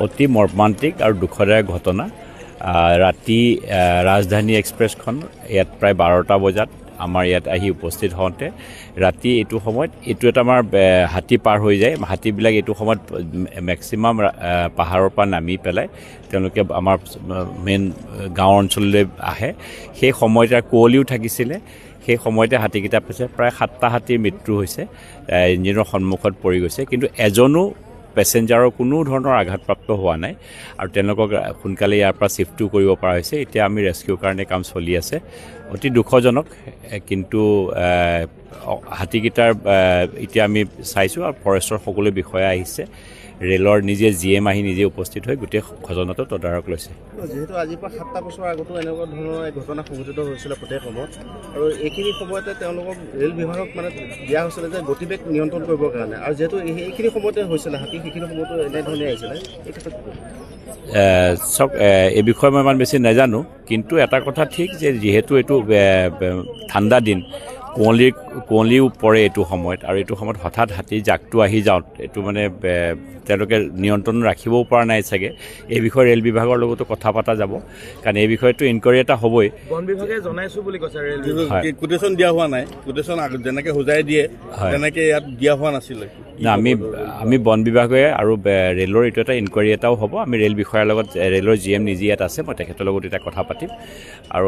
অতি মৰ্মান্তিক আৰু দুখদায়ক ঘটনা। ৰাতি ৰাজধানী এক্সপ্ৰেছখন ইয়াত প্ৰায় 12টা বজাত আমাৰ ইয়াত আহি উপস্থিত হওঁতে ৰাতি এইটো সময়ত এইটো এটা আমাৰ হাতী পাৰ হৈ যায়। হাতীবিলাক এইটো সময়ত মেক্সিমাম পাহাৰৰ পৰা নামি পেলাই তেওঁলোকে আমাৰ মেইন গাঁও অঞ্চললৈ আহে। সেই সময়তে কুঁৱলীও থাকিছিলে। সেই সময়তে হাতীকেইটা পাইছে প্ৰায় 7টা হাতীৰ মৃত্যু হৈছে, ইঞ্জিনৰ সন্মুখত পৰি গৈছে, কিন্তু এজনো পেছেঞ্জাৰৰ কোনো ধৰণৰ আঘাতপ্ৰাপ্ত হোৱা নাই আৰু তেওঁলোকক সোনকালে ইয়াৰ পৰা শ্বিফ্টো কৰিব পৰা হৈছে। এতিয়া আমি ৰেস্কিউৰ কাৰণে কাম চলি আছে। অতি দুখজনক, কিন্তু হাতীকেইটাৰ এতিয়া আমি চাইছোঁ আৰু ফৰেষ্টৰ সকলো বিষয়া আহিছে, ৰেলৰ নিজে GM আহি নিজে উপস্থিত হৈ গোটেই ঘটনাটো তদাৰক লৈছে। যিহেতু আজিৰ পৰা 7টা বছৰ আগতো এনেকুৱা ধৰণৰ ঘটনা সংঘটিত হৈছিলে প্ৰত্যেক সময়ত, আৰু এইখিনি সময়তে তেওঁলোকক ৰেল বিভাগক মানে দিয়া হৈছিলে যে গতিবেগ নিয়ন্ত্ৰণ কৰিবৰ কাৰণে, আৰু যিহেতু এইখিনি সময়তে হৈছিলে হাতী সেইখিনি সময়তো এনেধৰণে আহিছিলে, এই ক্ষেত্ৰত চাওক, এই বিষয়ে মই ইমান বেছি নাজানো, কিন্তু এটা কথা ঠিক যে যিহেতু এইটো ঠাণ্ডা দিন, কুঁৱলীও পৰে এইটো সময়ত, আৰু এইটো সময়ত হঠাৎ হাতীৰ জাকটো আহি যাওঁত এইটো মানে তেওঁলোকে নিয়ন্ত্ৰণ ৰাখিবও পৰা নাই চাগে। এই বিষয়ে ৰেল বিভাগৰ লগতো কথা পতা যাব, কাৰণ এই বিষয়টো ইনকুৱাৰী এটা হ'বই। বন বিভাগে জনাইছোঁ বুলি কৈছে, ৰেল বিভাগে কোটেশ্যন দিয়া হোৱা নাই, কোটেশ্যন যেনেকৈ হোজাই দিয়ে তেনেকৈ ইয়াত দিয়া হোৱা নাছিলে। আমি বন বিভাগে আৰু ৰেলৰ এইটো এটা ইনকুৱাৰী এটাও হ'ব। আমি ৰেল বিষয়াৰ লগত, ৰেলৰ GM নিজে ইয়াত আছে, মই তেখেতৰ লগত এতিয়া কথা পাতিম। আৰু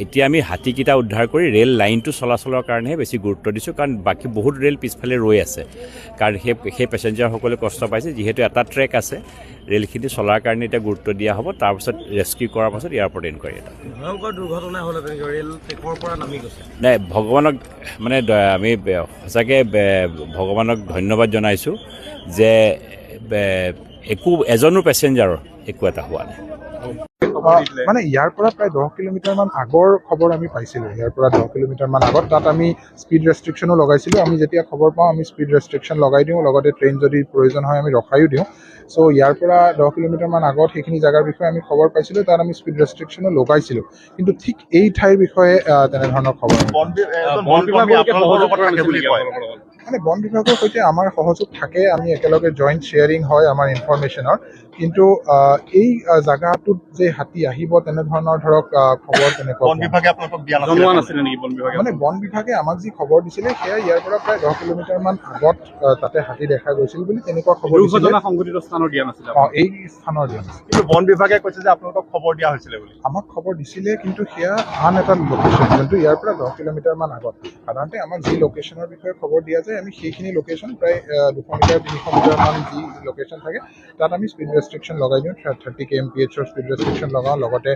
এতিয়া আমি হাতীকেইটা উদ্ধাৰ কৰি ৰেল লাইনটো চলাচলৰ কাৰণেহে বেছি গুৰুত্ব দিছোঁ, কাৰণ বাকী বহুত ৰেল পিছফালে ৰৈ আছে, কাৰণ সেই পেছেঞ্জাৰসকলে কষ্ট পাইছে। যিহেতু এটা ট্ৰেক আছে, ৰেলখিনি চলাৰ কাৰণে এতিয়া গুৰুত্ব দিয়া হ'ব। তাৰপিছত ৰেস্কিউ কৰাৰ পাছত ইয়াৰ ওপৰত ইনকুৱাৰী এটা। ভয়ংকৰ দুৰ্ঘটনা হ'লে ৰেল ট্ৰেকৰ পৰা নামি গৈছে। নাই, ভগৱানক মানে আমি সঁচাকৈ ভগৱানক ধন্যবাদ জনাইছোঁ যে এজনো পেছেঞ্জাৰৰ একো এটা হোৱা নাই। মানে ইয়াৰ পৰা প্ৰায় 10 কিলোমিটাৰমান আগৰ খবৰ আমি পাইছিলোঁ। ইয়াৰ পৰা 10 কিলোমিটাৰমান আগত তাত আমি স্পীড ৰেষ্ট্ৰিকশ্যনো লগাইছিলোঁ। আমি যেতিয়া খবৰ পাওঁ আমি স্পীড ৰেষ্ট্ৰিকশ্যন লগাই দিওঁ, লগতে ট্ৰেইন যদি প্ৰয়োজন হয় আমি ৰখায়ো দিওঁ। চ' ইয়াৰ পৰা 10 কিলোমিটাৰমান আগত সেইখিনি জেগাৰ বিষয়ে আমি খবৰ পাইছিলোঁ, তাত আমি স্পীড ৰেষ্ট্ৰিকশ্যনো লগাইছিলোঁ, কিন্তু ঠিক এই ঠাইৰ বিষয়ে তেনেধৰণৰ খবৰ মানে বন বিভাগৰ সৈতে আমাৰ সহযোগ থাকে। আমি একেলগে জইণ্ট শ্বেয়াৰিং হয় আমাৰ ইনফৰমেশ্যনৰ, কিন্তু এই জাগাটোত যে হাতী আহিব তেনেধৰণৰ ধৰক খবৰ তেনেকুৱা মানে বন বিভাগে আমাক যি খবৰ দিছিলে সেয়া ইয়াৰ পৰা প্ৰায় 10 কিলোমিটাৰমান আগত তাতে হাতী দেখা গৈছিল বুলি তেনেকুৱা খবৰ দিছিলে। এই স্থানৰ দিয়া নাছিল, কিন্তু বন বিভাগে কৈছে যে আপোনালোকক খবৰ দিয়া হৈছিলে বুলি। আমাক খবৰ দিছিলে, কিন্তু সেয়া আন এটা লোকেশ্যন, যোনটো ইয়াৰ পৰা 10 কিলোমিটাৰমান আগত। সাধাৰণতে আমাক যি লোকেশ্যনৰ বিষয়ে খবৰ দিয়া যায় আমি সেইখিনি লোকেশ্যন প্ৰায় 200 মিটাৰ 300 মিটাৰমান যি লোকেশ্যন থাকে তাত আমি স্পীড ৰেষ্ট্ৰিকশ্যন লগাই দিওঁ। 30 kmph স্পীড ৰেষ্ট্ৰিকশ্যন লগাওঁ, লগতে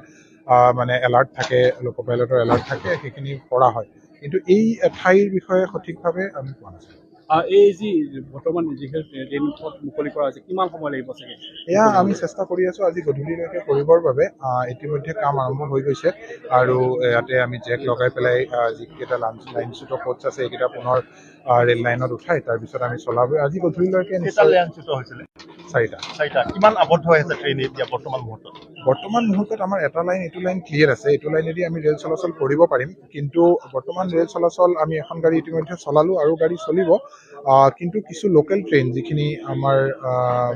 মানে এলাৰ্ট থাকে, লোক পাইলটৰ এলাৰ্ট থাকে, সেইখিনি কৰা হয়। কিন্তু এই ঠাইৰ বিষয়ে সঠিকভাৱে আমি পোৱা নাছিলোঁ। এই যি বৰ্তমান যিহেতু ট্ৰেইন মুকলি কৰা হৈছে, কিমান সময় লাগিব চাগে? এয়া আমি চেষ্টা কৰি আছোঁ আজি গধূলিলৈকে কৰিবৰ বাবে। ইতিমধ্যে কাম আৰম্ভ হৈ গৈছে, আৰু ইয়াতে আমি জেক লগাই পেলাই যিকেইটা লাইনচ্যুত কোচ আছে এইকেইটা পুনৰ ৰেল লাইনত উঠাই তাৰপিছত আমি চলাব। আজি গধূলিলৈকে চাৰিটা। কিমান আবদ্ধ হৈ আছে ট্ৰেইন এতিয়া বৰ্তমান মুহূৰ্তত? আমাৰ এটা লাইন, এইটো লাইন ক্লিয়াৰ আছে। এইটো লাইনেদি আমি ৰেল চলাচল কৰিব পাৰিম, কিন্তু বৰ্তমান ৰেল চলাচল আমি এখন গাড়ী ইতিমধ্যে চলালোঁ আৰু গাড়ী চলিব। কিন্তু কিছু লোকেল ট্ৰেইন যিখিনি আমাৰ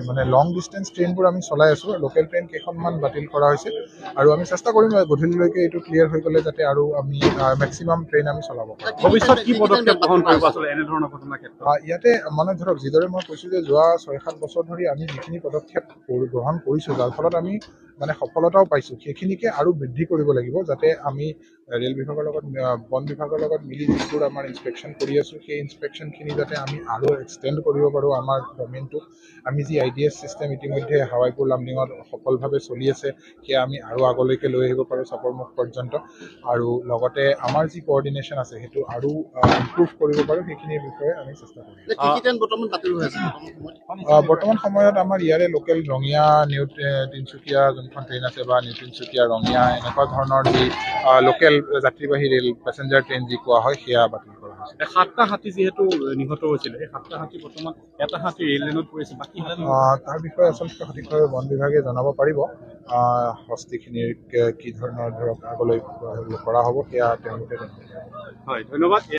মানে লং ডিষ্টেঞ্চ ট্ৰেইনবোৰ আমি চলাই আছোঁ, লোকেল ট্ৰেইন কেইখনমান বাতিল কৰা হৈছে, আৰু আমি চেষ্টা কৰিম গধূলিলৈকে এইটো ক্লিয়াৰ হৈ গ'লে যাতে আৰু আমি মেক্সিমাম ট্ৰেইন আমি চলাব পাৰোঁ। ভৱিষ্যত কি পদক্ষেপ গ্ৰহণ কৰিব আচলতে এনেধৰণৰ ঘটনাৰ ক্ষেত্ৰত? ইয়াতে মানে ধৰক যিদৰে মই কৈছোঁ যে যোৱা 6-7 বছৰ ধৰি আমি যিখিনি পদক্ষেপ গ্ৰহণ কৰিছোঁ, যাৰ ফলত আমি মানে সফলতাও পাইছোঁ, সেইখিনিকে আৰু বৃদ্ধি কৰিব লাগিব, যাতে আমি ৰেল বিভাগৰ লগত, বন বিভাগৰ লগত মিলি যিবোৰ আমাৰ ইনস্পেকশ্যন কৰি আছোঁ সেই ইনস্পেকশ্যনখিনি যাতে আমি আৰু এক্সটেণ্ড কৰিব পাৰোঁ। আমাৰ ডমেইনটো আমি যি IDS চিষ্টেম ইতিমধ্যে হাৱাইপুৰ লামডিঙত সফলভাৱে চলি আছে, সেয়া আমি আৰু আগলৈকে লৈ আহিব পাৰোঁ চাপৰমুখ পৰ্যন্ত, আৰু লগতে আমাৰ যি কোঅৰ্ডিনেশ্যন আছে সেইটো আৰু ইমপ্ৰুভ কৰিব পাৰোঁ, সেইখিনিৰ বিষয়ে আমি চেষ্টা কৰিম। বৰ্তমান সময়ত আমাৰ ইয়াৰে লোকেল ৰঙিয়া, নিউ তিনিচুকীয়া যোনখন ট্ৰেইন আছে, বা নিউ তিনিচুকীয়া, ৰঙিয়া, এনেকুৱা ধৰণৰ যি লোকেল যাত্ৰীবাহী ৰেল পেছেঞ্জাৰ ট্ৰেইন যি কোৱা হয় সেয়া বাতিল কৰা হয়। সাতটা হাতী যিহেতু নিহত হৈছিলে সেই সাতটা হাতী বৰ্তমান এটা হাতী ৰেল লাইনত পৰিছে বাকী হাতী তাৰ বিষয়ে আচলতে সঠিকভাৱে বন বিভাগে জনাব পাৰিব হস্তিখিনিৰ কি ধৰণৰ ধৰক আগলৈ কৰা হ'ব সেয়া তেওঁলোকে জনাব। হয় ধন্যবাদ।